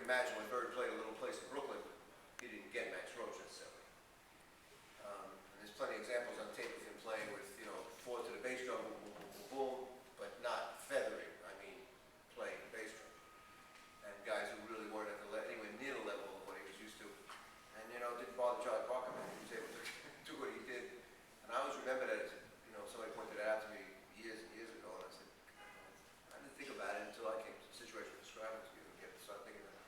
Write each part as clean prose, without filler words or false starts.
imagine when Bird played a little place in Brooklyn, he didn't get Max Roach necessarily. And there's plenty of examples on tape of him playing with, you know, 4 to the bass drum, boom, boom, boom, boom, boom, but not feathering. I mean, playing the bass drum. And guys who really weren't at the anywhere near the level of what he was used to. And, you know, it didn't bother Charlie Parker, man. He was able to do what he did. And I always remember that, you know, somebody pointed that out to me years and years ago, and I said, I didn't think about it until I came to the situation of describing it to you and get to start thinking about it.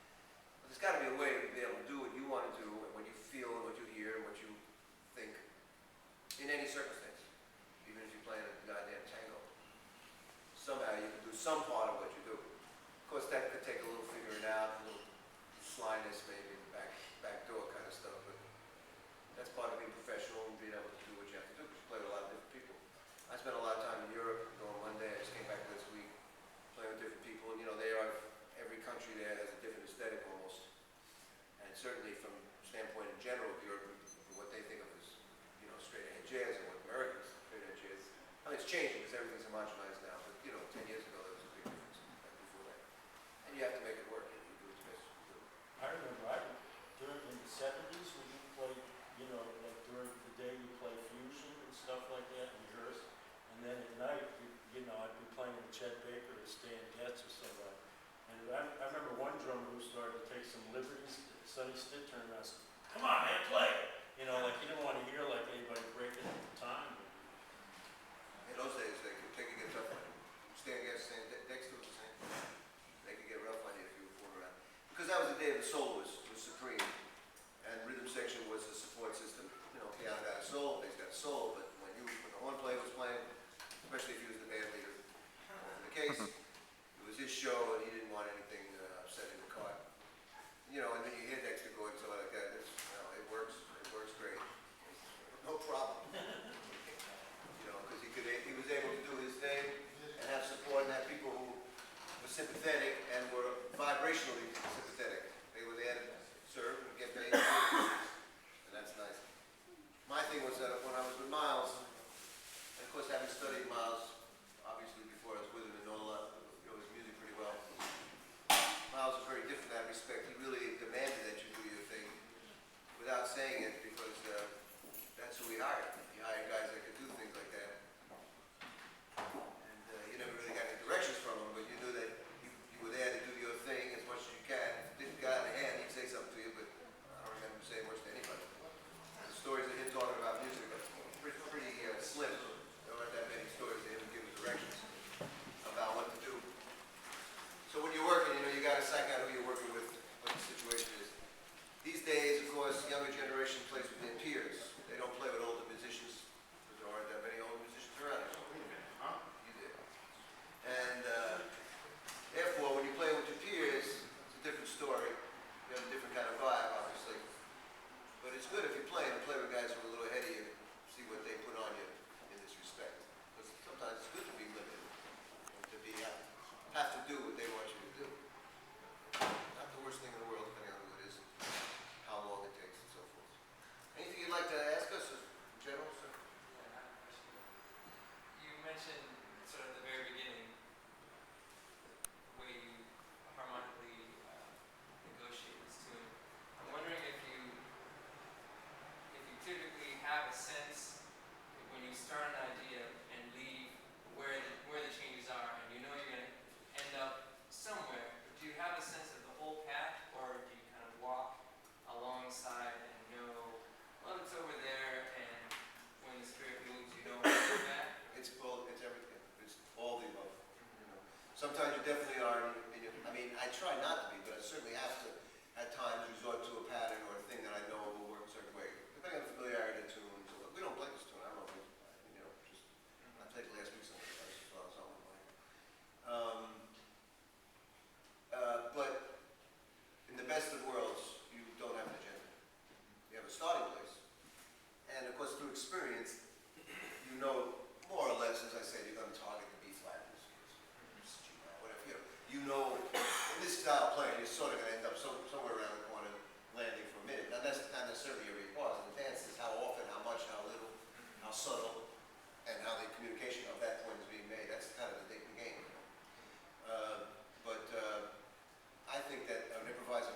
But there's got to be a way to be able to do what you want to do, and what you feel, and what you hear, and what you think, in any circumstance, even if you're playing a goddamn tango. Somehow you can do some part of what you do. Of course, that could take a little figuring out, a little slyness maybe, back door kind of stuff, but that's part of being professional and being able to do what you have to do, because you play with a lot of different people. I spent a lot of time in Europe, going one day, I just came back this week, playing with different people, and you know, every country there has a different aesthetic almost. And certainly from the standpoint in general of Europe, what they think of as, you know, straight ahead jazz, and what Americans straight ahead jazz. I mean, it's changing because everything's homogenized now, but you know, 10 years ago there was a big difference before that. And you have to make it work, and you do as best you do. I remember, during in the 70s when you played, you know, like during the day you play fusion and stuff like that, and rehearse, and then at night, you know, I'd be playing with Chet Baker or Stan Getz or somebody. And I remember one drummer who started to take some liberties. Sonny Stitt turned around and said, "Come on, man, play!" You know, like he didn't want to hear like anybody breaking time. In those days, they could get tough on you. Stan Getz, Dexter was the same. They could get rough on you if you were fooling around. Because that was the day the soul was supreme, and rhythm section was the support system. You know, piano got a soul, bass got a soul, but when the horn player was playing, especially if he was the band leader, in the case, it was his show, and he didn't want anything upsetting the card. You know, and then you hear Dexter go and something like that. It works great. No problem. You know, because he was able to do his thing and have support and have people who were sympathetic and were vibrationally sympathetic. They were there to serve and get paid, and that's nice. My thing was that when I was with Miles, and of course having studied Miles, obviously before I was with him and know his music pretty well, Miles was very different in that respect. He really demanded that you do your thing without saying it, because that's who he hired. He hired guys that could do things like that. And you never really got any directions from him, but you knew that you were there to do your thing as much as you can. If you didn't got in the hand, he'd say something to you, but I don't remember him saying much to anybody. The stories of him talking about music are pretty slim. There aren't that many stories of him giving directions about what to do. So when you're working, you know, you got to psych out who you're working with, what the situation is. These days, of course, the younger generation plays with their peers. They don't play with older musicians, because there aren't that many older musicians around anymore. You did. And therefore, when you play with your peers, it's a different story. You have a different kind of vibe, obviously. But it's good if you play with guys who are a little ahead of you, see what they put on you in this respect. Because sometimes it's good to be limited, and to have to do what they want you to do. Not the worst thing in the world, depending on who it is, how long it takes, and so forth. Anything you'd like to ask us in general, sir? You mentioned sort of at the very beginning the way you harmonically negotiate this tune. I'm wondering if you typically have a sense when you start an idea and leave where the changes are, and you know you're going to end up somewhere. Do you have a sense of the whole path, or do you kind of walk alongside and know, well, it's over there, and when the spirit moves, you know where it's at? It's everything. It's all the above. You know. Sometimes you definitely are. I mean, I try not to be, but I certainly have to, at times, resort to a pattern or a thing that I know will work a certain way. Depending on the familiarity of the tune. So we don't play this tune. I don't know. You know, I played it last week. Something like. But in the best of worlds, you don't have an agenda. You have a starting place, and of course, through experience, you know more or less, as I said, you're going to target the B flat, whatever. You know, in this style of playing, you're sort of going to end up somewhere around the corner, landing for a minute. Now, that's not necessarily your pause. The dance is how often, how much, how little, how subtle, and how the communication of that point is being made. That's kind of the game. But I think that an improviser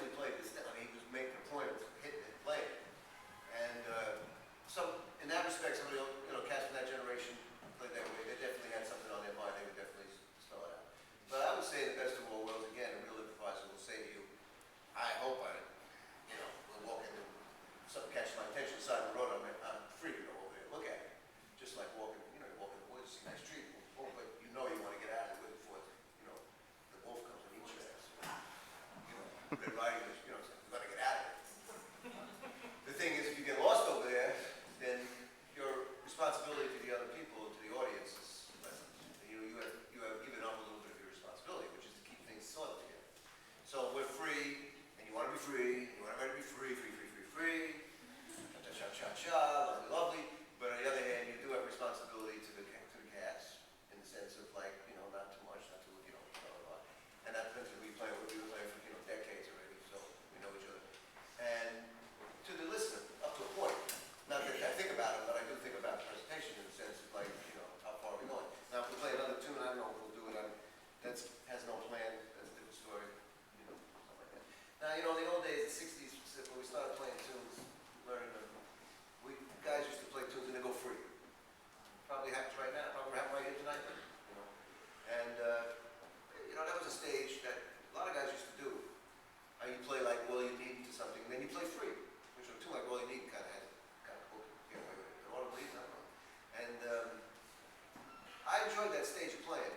definitely played this, I mean, he was making a point of hitting it, playing it. And so, in that respect, somebody, cats from that generation played that way. They definitely had something on their mind. They would definitely spell it out. But I would say the best of all worlds, again, a real improviser will say to you, I hope I, will walk in and something catches my attention on the side of the road, I'm free to go over there, look at it. Just like walking, you walk in the woods, see a nice tree, boom, but you want to get out of it before, the wolf comes and eats your ass. Red Riding Hood, you got to get out of it. The thing is, if you get lost over there, then your responsibility to the other people, to the audience, is lessened. You have given up a little bit of your responsibility, which is to keep things solid together. So we're free, and you want to be free, you want everybody to be free, free. Cha-cha-cha-cha, lovely. But on the other hand, you do have responsibility to the cast, in the sense of like, not too much, not too, blah, blah, blah. And that depends on we were playing for, decades already, so we know each other. And to the listener, up to a point. Not that I think about it, but I do think about the presentation in the sense of like, how far are we going? Now, if we play another tune, I don't know if we'll do it. That has no plan. That's a different story. Stuff like that. Now, in the old days, the '60s, when we started playing tunes, learning them, guys used to play tunes and they go free. Probably happens right now. Probably happened right here tonight. And that was a stage that a lot of guys used to do. You play like All You Need to something, and then you play free. Which a tune like All You Need kind of get away with it. But All You Need, I don't know. And I enjoyed that stage of playing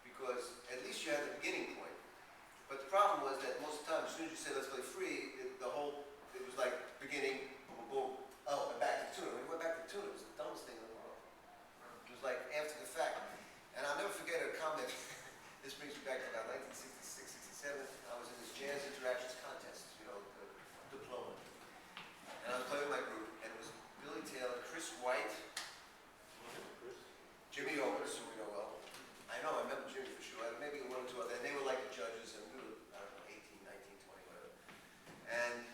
because at least you had the beginning point. But the problem was that most of the time, as soon as you say let's play free, it was like beginning, boom, boom, boom. Oh, and back to the tune. When we went back to the tune, it was the dumbest thing in the world. It was like after the fact. And I'll never forget a comment. This brings me back to about 1966, 67. I was in this jazz interactions contest, the diploma. And I was playing with my group, and it was Billy Taylor, Chris White, Jimmy Otis, who we know well. I remember Jimmy for sure. Maybe one or two other. And they were like the judges, and we were, 18, 19, 20, whatever. And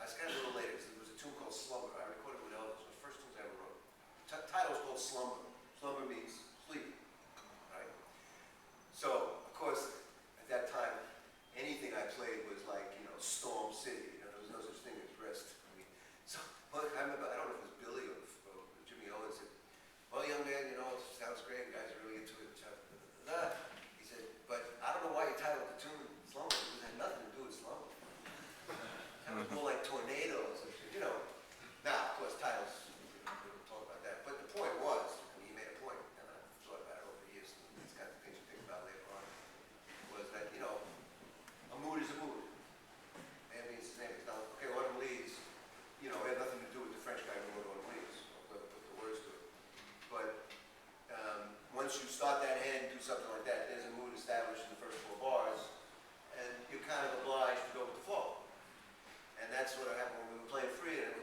I got a little later, because there was a tune called Slumber. I recorded it with Elvis. It was the first tunes I ever wrote. Title was called Slumber. Slumber means sleep. Right? So, of course, at that time, anything I played was like, Storm City. There was no such thing as rest. I remember, I don't know if it was Billy or Jimmy Owen said, well, young man, it sounds great. You guys are really into it. He said, but I don't know why you titled the tune Slumber, because it had nothing to do with slumber. It was more like tornadoes. Now, of course, titles, we don't talk about that. But the point was, he made a point, and I've thought about it over the years, and these kinds of things you think about later on, was that, a mood is a mood. And means his name is now, okay, Autumn Leaves, it had nothing to do with the French guy who wrote Autumn Leaves, or whoever put the words to it. But once you start that hand and do something like that, there's a mood established in the first 4 bars, and you're kind of obliged to go with the flow. And that's what happened when we were playing free, and